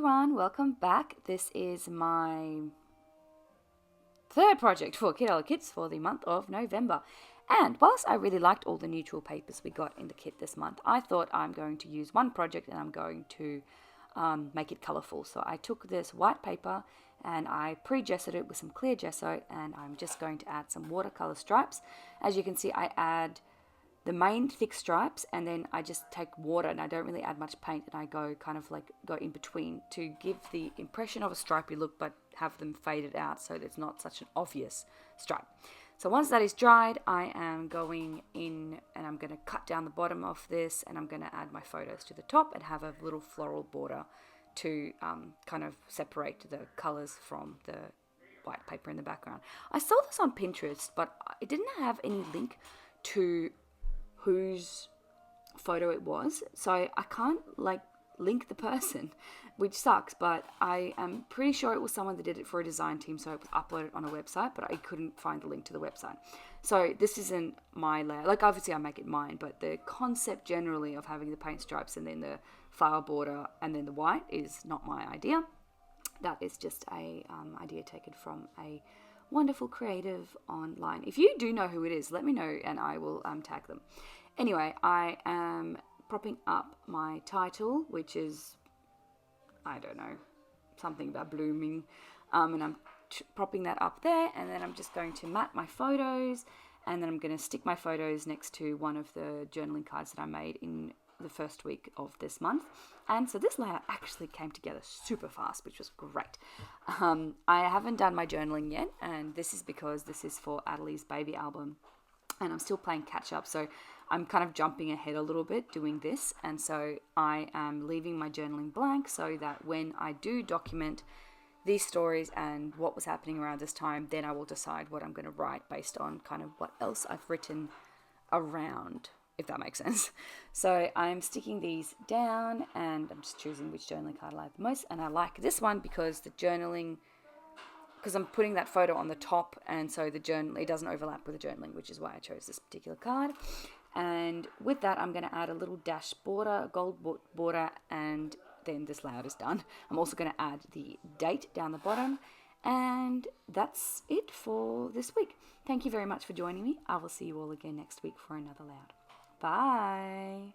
everyone, welcome back. This is my third project for Kitaholic Kits for the month of November. And whilst I really liked all the neutral papers we got in the kit this month, I thought I'm going to use one project and I'm going to make it colourful. So I took this white paper and I pre-gessoed it with some clear gesso, and I'm just going to add some watercolour stripes. As you can see, I add the main thick stripes, and then I just take water and I don't really add much paint, and I go in between to give the impression of a stripy look but have them faded out so that it's not such an obvious stripe. So once that is dried, I am going in and I'm going to cut down the bottom of this, and I'm going to add my photos to the top and have a little floral border to kind of separate the colours from the white paper in the background. I saw this on Pinterest, but it didn't have any link to whose photo it was, so I can't link the person, which sucks, but I am pretty sure it was someone that did it for a design team, so it was uploaded on a website, but I couldn't find the link to the website. So this isn't my layout. Obviously I make it mine, but the concept generally of having the paint stripes and then the flower border and then the white is not my idea. That is just a idea taken from a wonderful creative online. If you do know who it is, let me know and I will tag them. Anyway, I am propping up my title, which is, I don't know, something about blooming, and I'm propping that up there, and then I'm just going to mat my photos, and then I'm going to stick my photos next to one of the journaling cards that I made in the first week of this month. And so this layout actually came together super fast, which was great. I haven't done my journaling yet, and this is because this is for Adelie's baby album, and I'm still playing catch up, so I'm kind of jumping ahead a little bit doing this, and so I am leaving my journaling blank so that when I do document these stories and what was happening around this time, then I will decide what I'm going to write based on kind of what else I've written around, if that makes sense. So I'm sticking these down and I'm just choosing which journaling card I like the most, and I like this one because I'm putting that photo on the top, and so the journal, it doesn't overlap with the journaling, which is why I chose this particular card. And with that, I'm going to add a little dash border, a gold border, and then this layout is done. I'm also going to add the date down the bottom, and that's it for this week. Thank you very much for joining me. I will see you all again next week for another layout. Bye.